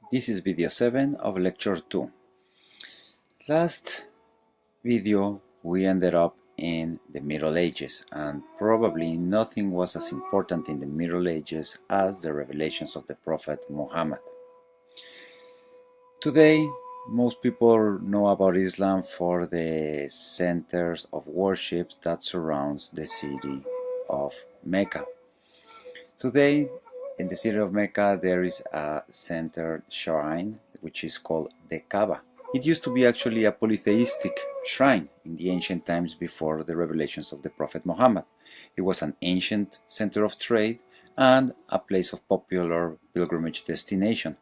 This is video 7 of lecture 2. Last video we ended up in the Middle Ages, and probably nothing was as important in the Middle Ages as the revelations of the Prophet Muhammad. Today, most people know about Islam for the centers of worship that surrounds the city of Mecca. Today, in the city of Mecca, there is a centered shrine which is called the Kaaba. It used to be actually a polytheistic shrine in the ancient times before the revelations of the Prophet Muhammad. It was an ancient center of trade and a place of popular pilgrimage destination.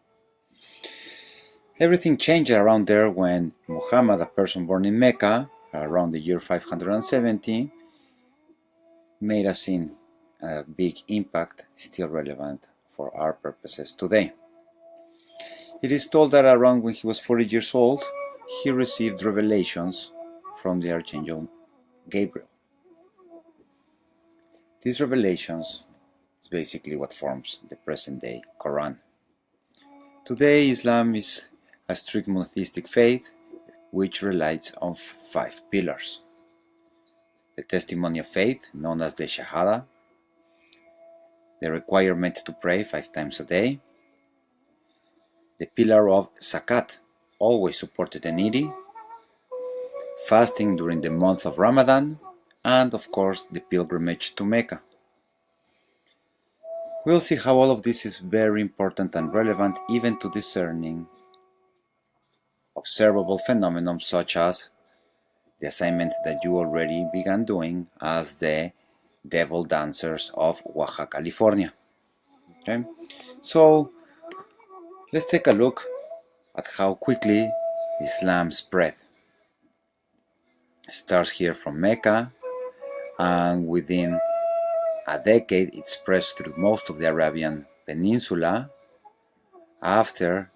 Everything changed around there when Muhammad, a person born in Mecca, around the year 570, made a sin, a big impact, still relevant for our purposes today. It is told that around when he was 40 years old, he received revelations from the Archangel Gabriel. These revelations is basically what forms the present-day Quran. Today, Islam is a strict monotheistic faith which relies on 5 pillars. The testimony of faith, known as the Shahada, the requirement to pray 5 times a day, the pillar of Zakat, always supported the needy, fasting during the month of Ramadan, and of course the pilgrimage to Mecca. We'll see how all of this is very important and relevant even to discerning observable phenomena such as the assignment that you already began doing as the devil dancers of Oaxaca, California. Okay? So let's take a look at how quickly Islam spread. It starts here from Mecca, and within a decade it spreads through most of the Arabian Peninsula. After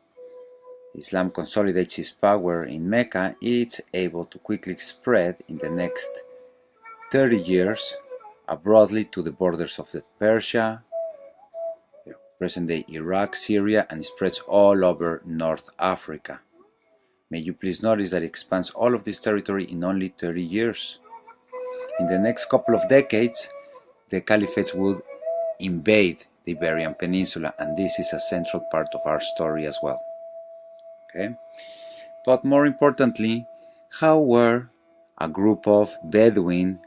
Islam consolidates its power in Mecca, it's able to quickly spread in the next 30 years broadly to the borders of Persia, present-day Iraq, Syria, and spreads all over North Africa. May you please notice that it expands all of this territory in only 30 years. In the next couple of decades, the caliphates would invade the Iberian Peninsula, and this is a central part of our story as well. Okay? But more importantly, how were a group of Bedouin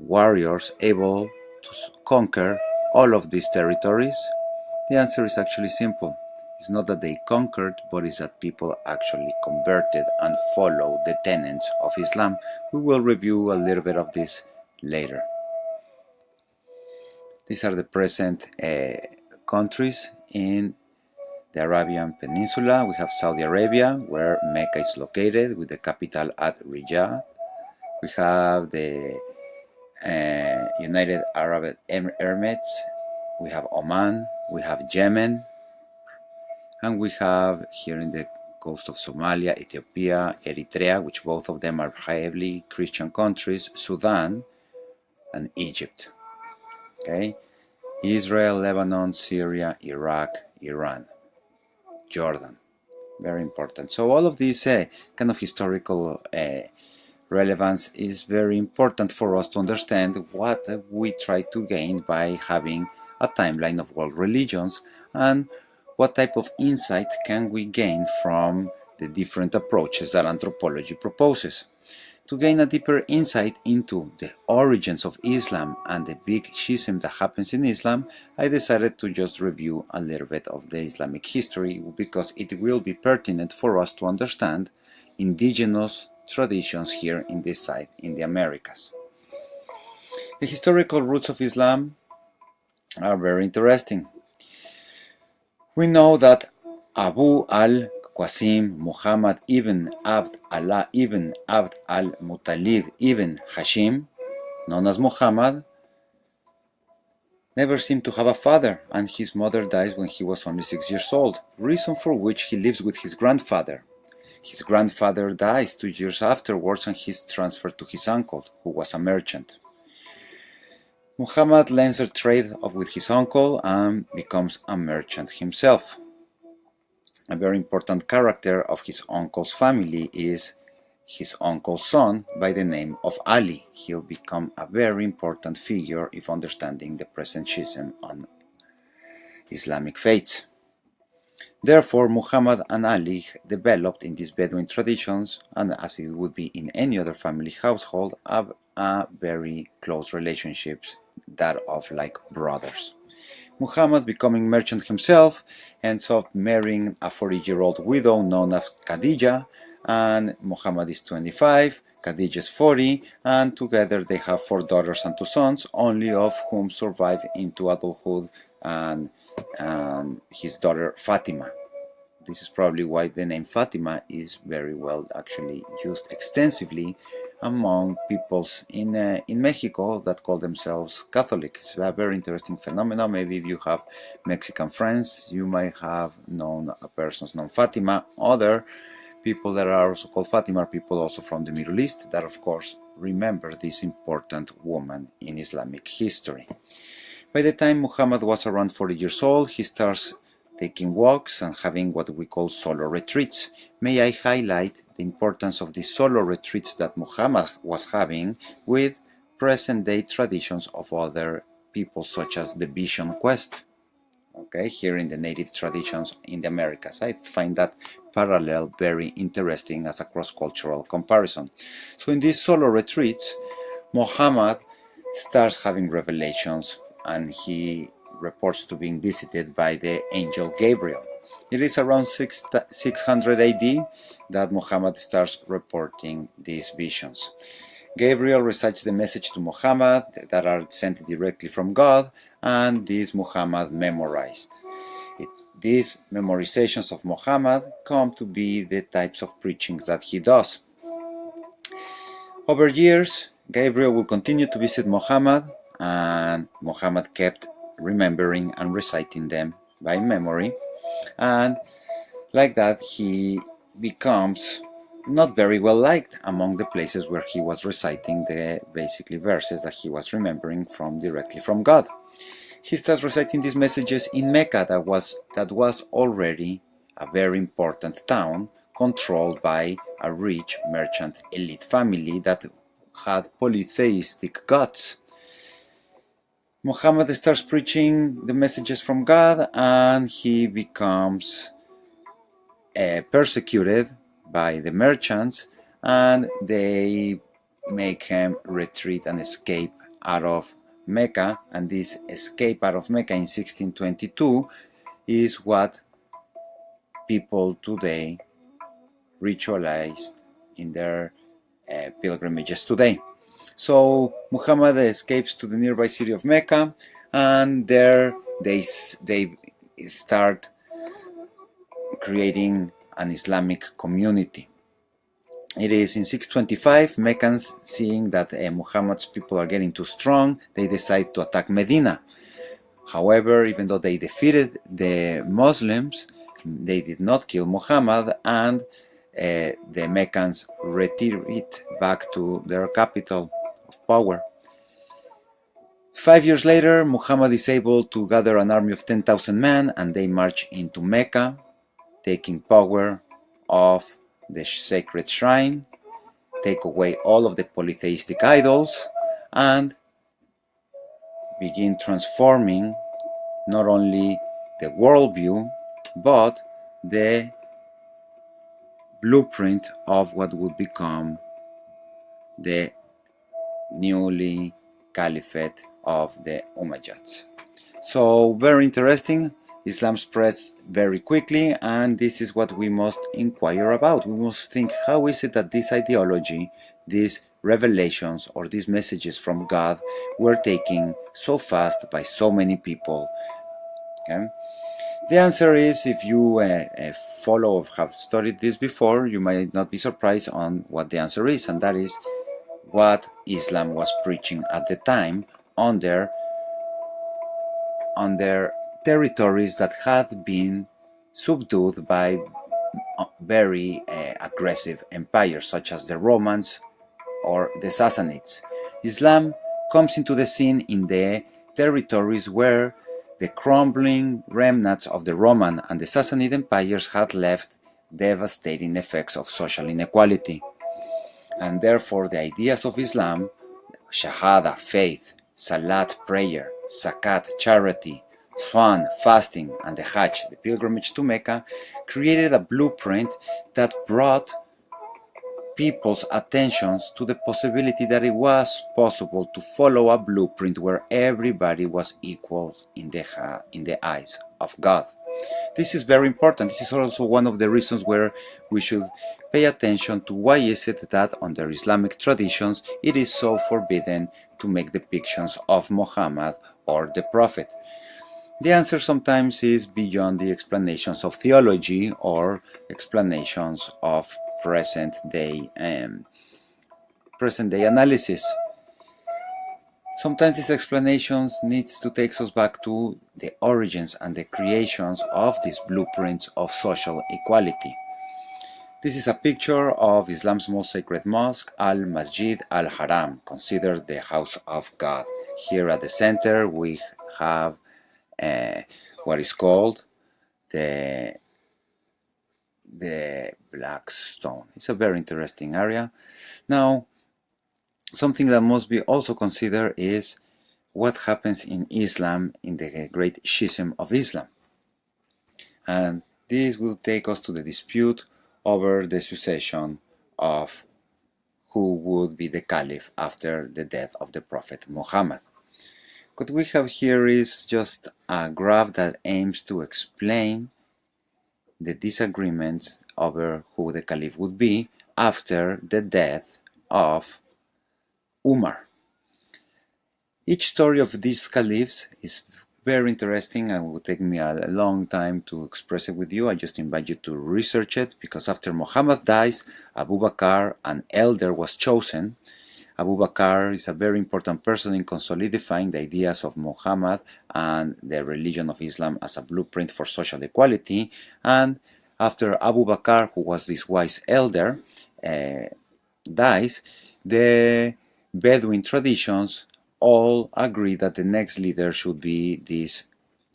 warriors able to conquer all of these territories? The answer is actually simple. It's not that they conquered, but it's that people actually converted and followed the tenets of Islam. We will review a little bit of this later. These are the present countries in the Arabian Peninsula. We have Saudi Arabia, where Mecca is located, with the capital at Riyadh. We have the United Arab Emirates. We have Oman. We have Yemen. And we have here in the coast of Somalia, Ethiopia, Eritrea, which both of them are heavily Christian countries, Sudan, and Egypt. Okay? Israel, Lebanon, Syria, Iraq, Iran, Jordan. Very important. So all of these kind of historical relevance is very important for us to understand what we try to gain by having a timeline of world religions, and what type of insight can we gain from the different approaches that anthropology proposes. To gain a deeper insight into the origins of Islam and the big schism that happens in Islam, I decided to just review a little bit of the Islamic history, because it will be pertinent for us to understand indigenous traditions here in this side, in the Americas. The historical roots of Islam are very interesting. We know that Abu al-Qasim Muhammad ibn Abd Allah ibn Abd al-Muttalib ibn Hashim, known as Muhammad, never seemed to have a father, and his mother dies when he was only 6 years old, reason for which he lives with his grandfather. His grandfather dies 2 years afterwards, and he is transferred to his uncle, who was a merchant. Muhammad learns a trade with his uncle and becomes a merchant himself. A very important character of his uncle's family is his uncle's son by the name of Ali. He'll become a very important figure if understanding the present schism on Islamic faiths. Therefore, Muhammad and Ali developed in these Bedouin traditions, and as it would be in any other family household, a very close relationships, that of like brothers. Muhammad, becoming merchant himself, ends up marrying a 40-year-old widow known as Khadija, and Muhammad is 25, Khadija is 40, and together they have 4 daughters and 2 sons, only of whom survive into adulthood and his daughter Fatima. This is probably why the name Fatima is very well actually used extensively among peoples in Mexico that call themselves Catholic. It's a very interesting phenomenon. Maybe if you have Mexican friends, you might have known a person named Fatima. Other people that are also called Fatima are people also from the Middle East that, of course, remember this important woman in Islamic history. By the time Muhammad was around 40 years old, he starts taking walks and having what we call solo retreats. May I highlight the importance of these solo retreats that Muhammad was having with present-day traditions of other people, such as the Vision Quest. Okay, here in the native traditions in the Americas. I find that parallel very interesting as a cross-cultural comparison. So in these solo retreats, Muhammad starts having revelations, and he reports to being visited by the angel Gabriel. It is around 600 AD that Muhammad starts reporting these visions. Gabriel recites the message to Muhammad that are sent directly from God, and this Muhammad memorized. These memorizations of Muhammad come to be the types of preachings that he does. Over years, Gabriel will continue to visit Muhammad, and Muhammad kept remembering and reciting them by memory, and like that he becomes not very well liked among the places where he was reciting the basically verses that he was remembering directly from God. He starts reciting these messages in Mecca, that was already a very important town controlled by a rich merchant elite family that had polytheistic gods. Muhammad starts preaching the messages from God, and he becomes persecuted by the merchants, and they make him retreat and escape out of Mecca. And this escape out of Mecca in 1622 is what people today ritualized in their pilgrimages today. So Muhammad escapes to the nearby city of Mecca, and there they start creating an Islamic community. It is in 625, Meccans, seeing that Muhammad's people are getting too strong, they decide to attack Medina. However, even though they defeated the Muslims, they did not kill Muhammad, and the Meccans retreat back to their capital of power. 5 years later, Muhammad is able to gather an army of 10,000 men, and they march into Mecca, taking power of the sacred shrine, take away all of the polytheistic idols, and begin transforming not only the worldview, but the blueprint of what would become the newly caliphate of the Umayyads. So very interesting. Islam spreads very quickly, and this is what we must inquire about. We must think, how is it that this ideology, these revelations, or these messages from God were taken so fast by so many people? Okay? The answer is, if you follow or have studied this before, you might not be surprised on what the answer is, and that is what Islam was preaching at the time on their territories that had been subdued by very aggressive empires such as the Romans or the Sassanids. Islam comes into the scene in the territories where the crumbling remnants of the Roman and the Sassanid empires had left devastating effects of social inequality, and therefore the ideas of Islam, Shahada, faith, Salat, prayer, Zakat, charity, Swan, fasting, and the Hajj, the pilgrimage to Mecca, created a blueprint that brought people's attentions to the possibility that it was possible to follow a blueprint where everybody was equal in the eyes of God. This is very important. This is also one of the reasons where we should pay attention to why is it that under Islamic traditions it is so forbidden to make depictions of Muhammad or the Prophet. The answer sometimes is beyond the explanations of theology or explanations of present-day analysis. Sometimes these explanations needs to take us back to the origins and the creations of these blueprints of social equality. This is a picture of Islam's most sacred mosque, Al-Masjid Al-Haram, considered the house of God. Here at the center we have what is called the Black Stone. It's a very interesting area. Now, something that must be also considered is what happens in Islam in the great Schism of Islam. And this will take us to the dispute over the succession of who would be the caliph after the death of the Prophet Muhammad. What we have here is just a graph that aims to explain the disagreements over who the caliph would be after the death of Umar. Each story of these caliphs is very interesting and will take me a long time to express it with you. I just invite you to research it, because after Muhammad dies, Abu Bakr, an elder, was chosen. Abu Bakr is a very important person in solidifying the ideas of Muhammad and the religion of Islam as a blueprint for social equality. And after Abu Bakr, who was this wise elder, dies, the Bedouin traditions all agree that the next leader should be this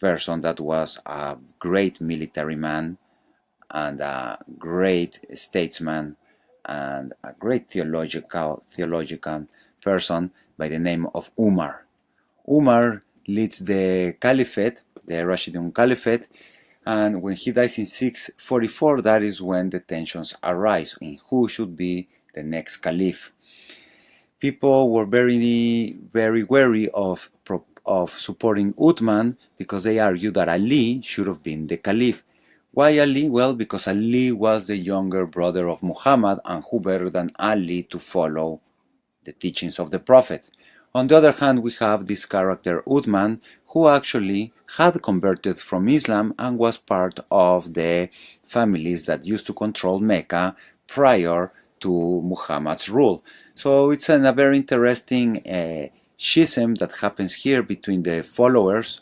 person that was a great military man and a great statesman and a great theological person by the name of Umar. Umar leads the caliphate, the Rashidun Caliphate, and when he dies in 644, that is when the tensions arise in who should be the next caliph. People were very wary of supporting Uthman because they argued that Ali should have been the caliph. Why Ali? Well, because Ali was the younger brother of Muhammad, and who better than Ali to follow the teachings of the Prophet. On the other hand, we have this character Uthman, who actually had converted from Islam and was part of the families that used to control Mecca prior to Muhammad's rule. So it's a very interesting schism that happens here between the followers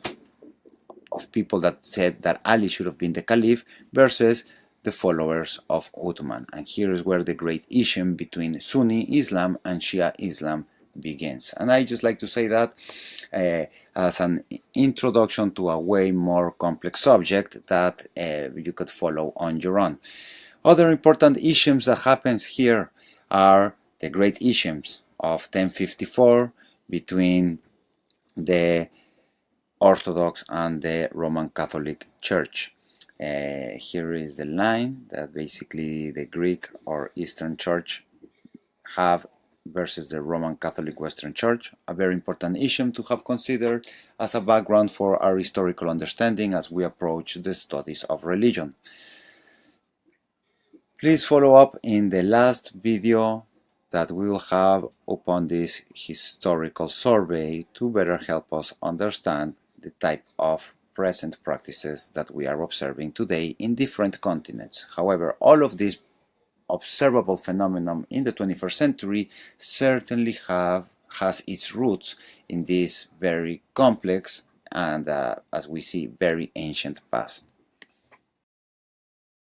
of people that said that Ali should have been the caliph versus the followers of Uthman. And here is where the great issue between Sunni Islam and Shia Islam begins. And I just like to say that as an introduction to a way more complex subject that you could follow on your own. Other important issues that happens here are the great issues of 1054 between the Orthodox and the Roman Catholic Church. Here is the line that basically the Greek or Eastern Church have versus the Roman Catholic Western Church, a very important issue to have considered as a background for our historical understanding as we approach the studies of religion. Please follow up in the last video that we will have upon this historical survey to better help us understand the type of present practices that we are observing today in different continents. However, all of these observable phenomenon in the 21st century certainly has its roots in this very complex and, as we see, very ancient past.